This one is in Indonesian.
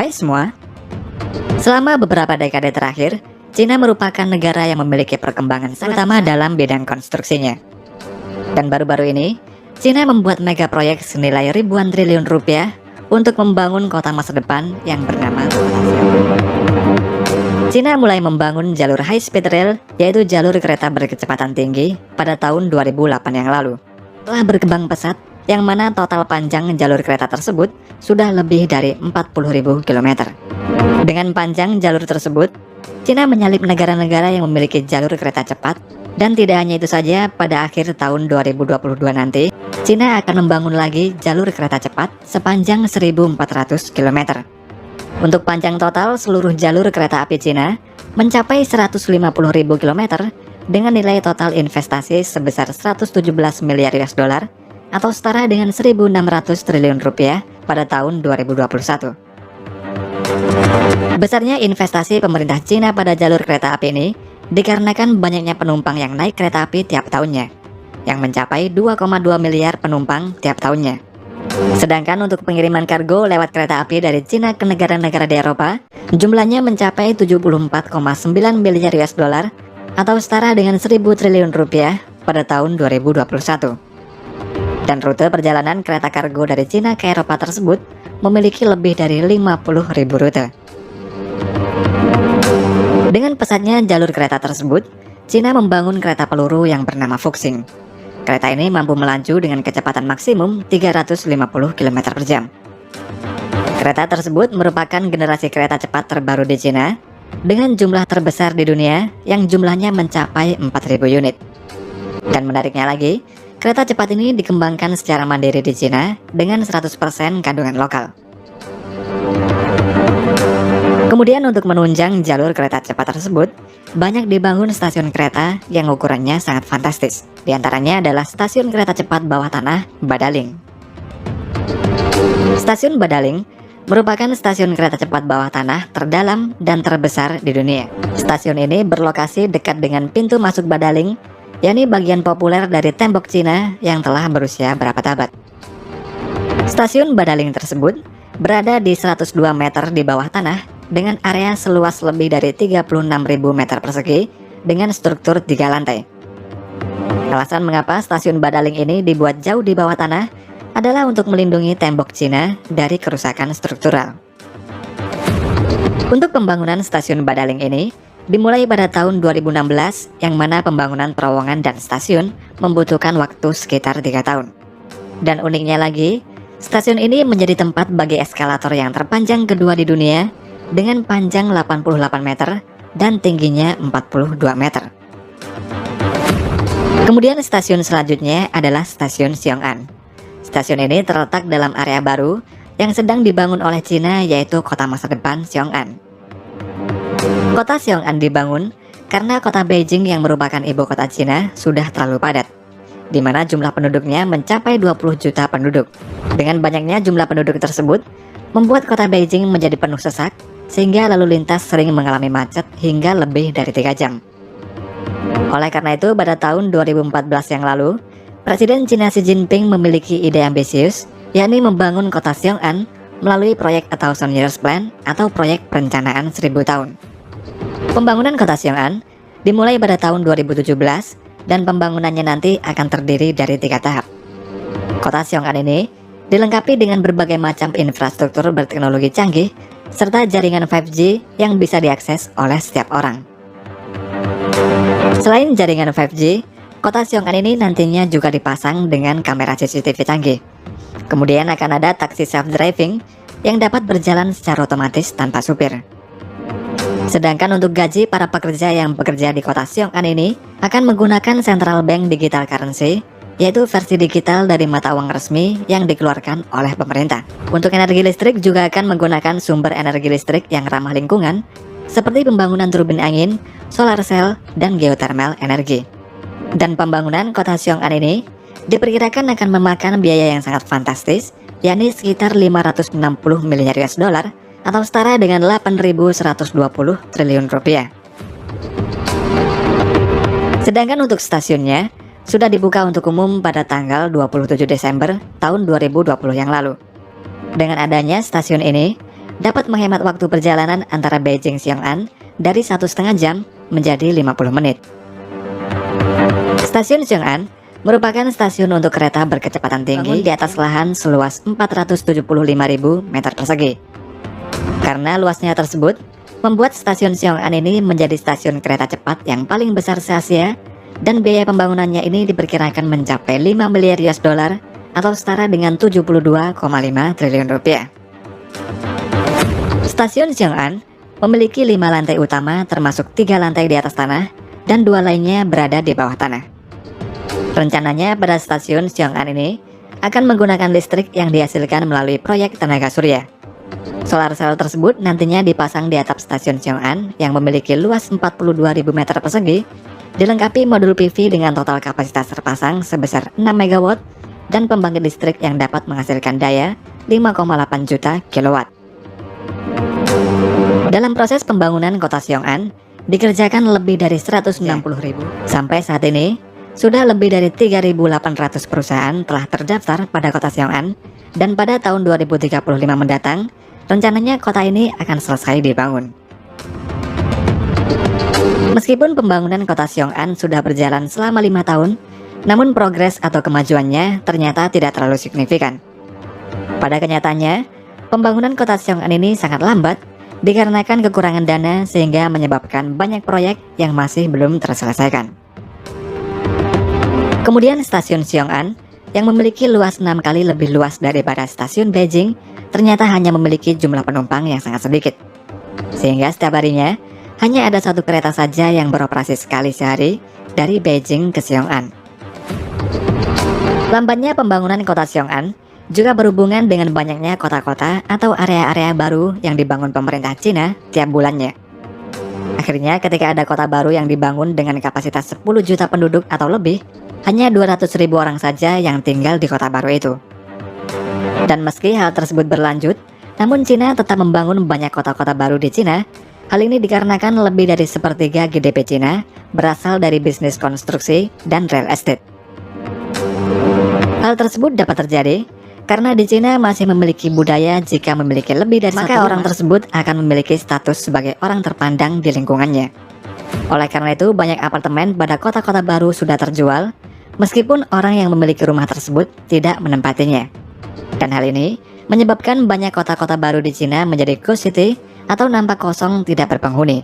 Hai semua, selama beberapa dekade terakhir, Cina merupakan negara yang memiliki perkembangan terutama dalam bidang konstruksinya. Dan baru-baru ini, Cina membuat mega proyek senilai ribuan triliun rupiah untuk membangun kota masa depan yang bernama Cina mulai membangun jalur high speed rail, yaitu jalur kereta berkecepatan tinggi pada tahun 2008 yang lalu. Telah berkembang pesat, yang mana total panjang jalur kereta tersebut sudah lebih dari 40.000 km. Dengan panjang jalur tersebut, Cina menyalip negara-negara yang memiliki jalur kereta cepat, dan tidak hanya itu saja, pada akhir tahun 2022 nanti, Cina akan membangun lagi jalur kereta cepat sepanjang 1.400 km. Untuk panjang total seluruh jalur kereta api Cina mencapai 150.000 km dengan nilai total investasi sebesar 117 miliar US dollar atau setara dengan 1.600 triliun rupiah pada tahun 2021. Besarnya investasi pemerintah Cina pada jalur kereta api ini dikarenakan banyaknya penumpang yang naik kereta api tiap tahunnya, yang mencapai 2,2 miliar penumpang tiap tahunnya. Sedangkan untuk pengiriman kargo lewat kereta api dari Cina ke negara-negara di Eropa, jumlahnya mencapai 74,9 miliar US dollar atau setara dengan 1.000 triliun rupiah pada tahun 2021. Dan rute perjalanan kereta kargo dari Cina ke Eropa tersebut memiliki lebih dari 50.000 rute. Dengan pesatnya jalur kereta tersebut, Cina membangun kereta peluru yang bernama Fuxing. Kereta ini mampu melaju dengan kecepatan maksimum 350 km per jam. Kereta tersebut merupakan generasi kereta cepat terbaru di Cina dengan jumlah terbesar di dunia yang jumlahnya mencapai 4.000 unit. Dan menariknya lagi, kereta cepat ini dikembangkan secara mandiri di Cina dengan 100% kandungan lokal. Kemudian untuk menunjang jalur kereta cepat tersebut, banyak dibangun stasiun kereta yang ukurannya sangat fantastis. Di antaranya adalah stasiun kereta cepat bawah tanah Badaling. Stasiun Badaling merupakan stasiun kereta cepat bawah tanah terdalam dan terbesar di dunia. Stasiun ini berlokasi dekat dengan pintu masuk Badaling, yakni bagian populer dari tembok Cina yang telah berusia berabad-abad. Stasiun Badaling tersebut berada di 102 meter di bawah tanah dengan area seluas lebih dari 36.000 meter persegi dengan struktur 3 lantai. Alasan mengapa stasiun Badaling ini dibuat jauh di bawah tanah adalah untuk melindungi tembok Cina dari kerusakan struktural. Untuk pembangunan stasiun Badaling ini dimulai pada tahun 2016, yang mana pembangunan terowongan dan stasiun membutuhkan waktu sekitar 3 tahun. Dan uniknya lagi, stasiun ini menjadi tempat bagi eskalator yang terpanjang kedua di dunia dengan panjang 88 meter dan tingginya 42 meter. Kemudian stasiun selanjutnya adalah stasiun Xiong'an. Stasiun ini terletak dalam area baru yang sedang dibangun oleh Cina, yaitu kota masa depan Xiong'an. Kota Xiong'an dibangun karena kota Beijing yang merupakan ibu kota Cina sudah terlalu padat, di mana jumlah penduduknya mencapai 20 juta penduduk. Dengan banyaknya jumlah penduduk tersebut, membuat kota Beijing menjadi penuh sesak, sehingga lalu lintas sering mengalami macet hingga lebih dari 3 jam. Oleh karena itu, pada tahun 2014 yang lalu, Presiden Cina Xi Jinping memiliki ide ambisius, yakni membangun kota Xiong'an melalui proyek A Thousand Years Plan atau proyek perencanaan 1000 tahun. Pembangunan kota Xiong'an dimulai pada tahun 2017 dan pembangunannya nanti akan terdiri dari 3 tahap. Kota Xiong'an ini dilengkapi dengan berbagai macam infrastruktur berteknologi canggih serta jaringan 5G yang bisa diakses oleh setiap orang. Selain jaringan 5G, kota Xiong'an ini nantinya juga dipasang dengan kamera CCTV canggih. Kemudian akan ada taksi self-driving yang dapat berjalan secara otomatis tanpa supir. Sedangkan untuk gaji para pekerja yang bekerja di kota Xiong'an ini akan menggunakan Central Bank Digital Currency, yaitu versi digital dari mata uang resmi yang dikeluarkan oleh pemerintah. Untuk energi listrik juga akan menggunakan sumber energi listrik yang ramah lingkungan, seperti pembangunan turbin angin, solar cell, dan geothermal energi. Dan pembangunan kota Xiong'an ini diperkirakan akan memakan biaya yang sangat fantastis, yakni sekitar 560 miliar US dollar atau setara dengan 8.120 triliun rupiah. Sedangkan untuk stasiunnya sudah dibuka untuk umum pada tanggal 27 Desember tahun 2020 yang lalu. Dengan adanya stasiun ini, dapat menghemat waktu perjalanan antara Beijing Xiong'an dari 1,5 jam menjadi 50 menit. Stasiun Xiong'an merupakan stasiun untuk kereta berkecepatan tinggi di atas lahan seluas 475.000 meter persegi. Karena luasnya tersebut, membuat stasiun Xiong'an ini menjadi stasiun kereta cepat yang paling besar se-Asia, dan biaya pembangunannya ini diperkirakan mencapai 5 miliar US dollar atau setara dengan 72,5 triliun rupiah. Stasiun Xiong'an memiliki 5 lantai utama termasuk 3 lantai di atas tanah dan 2 lainnya berada di bawah tanah. Rencananya pada stasiun Xiong'an ini akan menggunakan listrik yang dihasilkan melalui proyek tenaga surya. Solar cell tersebut nantinya dipasang di atap stasiun Xiong'an yang memiliki luas 42.000 meter persegi, dilengkapi modul PV dengan total kapasitas terpasang sebesar 6 MW dan pembangkit listrik yang dapat menghasilkan daya 5,8 juta kilowatt. Dalam proses pembangunan kota Xiong'an dikerjakan lebih dari 160.000. Sampai saat ini sudah lebih dari 3.800 perusahaan telah terdaftar pada kota Xiong'an, dan pada tahun 2035 mendatang rencananya kota ini akan selesai dibangun. Meskipun pembangunan kota Xiong'an sudah berjalan selama 5 tahun, namun progres atau kemajuannya ternyata tidak terlalu signifikan. Pada kenyataannya, pembangunan kota Xiong'an ini sangat lambat dikarenakan kekurangan dana, sehingga menyebabkan banyak proyek yang masih belum terselesaikan. Kemudian stasiun Xiong'an yang memiliki luas 6 kali lebih luas daripada stasiun Beijing ternyata hanya memiliki jumlah penumpang yang sangat sedikit, sehingga setiap harinya hanya ada 1 kereta saja yang beroperasi sekali sehari dari Beijing ke Xiong'an. Lambatnya pembangunan kota Xiong'an juga berhubungan dengan banyaknya kota-kota atau area-area baru yang dibangun pemerintah Cina tiap bulannya. Akhirnya ketika ada kota baru yang dibangun dengan kapasitas 10 juta penduduk atau lebih, hanya 200.000 orang saja yang tinggal di kota baru itu. Dan meski hal tersebut berlanjut, namun Cina tetap membangun banyak kota-kota baru di Cina. Hal ini dikarenakan lebih dari sepertiga GDP Cina berasal dari bisnis konstruksi dan real estate. Hal tersebut dapat terjadi karena di Cina masih memiliki budaya jika memiliki lebih dari maka orang tersebut akan memiliki status sebagai orang terpandang di lingkungannya. Oleh karena itu banyak apartemen pada kota-kota baru sudah terjual, meskipun orang yang memiliki rumah tersebut tidak menempatinya. Dan hal ini menyebabkan banyak kota-kota baru di Cina menjadi ghost city atau nampak kosong tidak berpenghuni.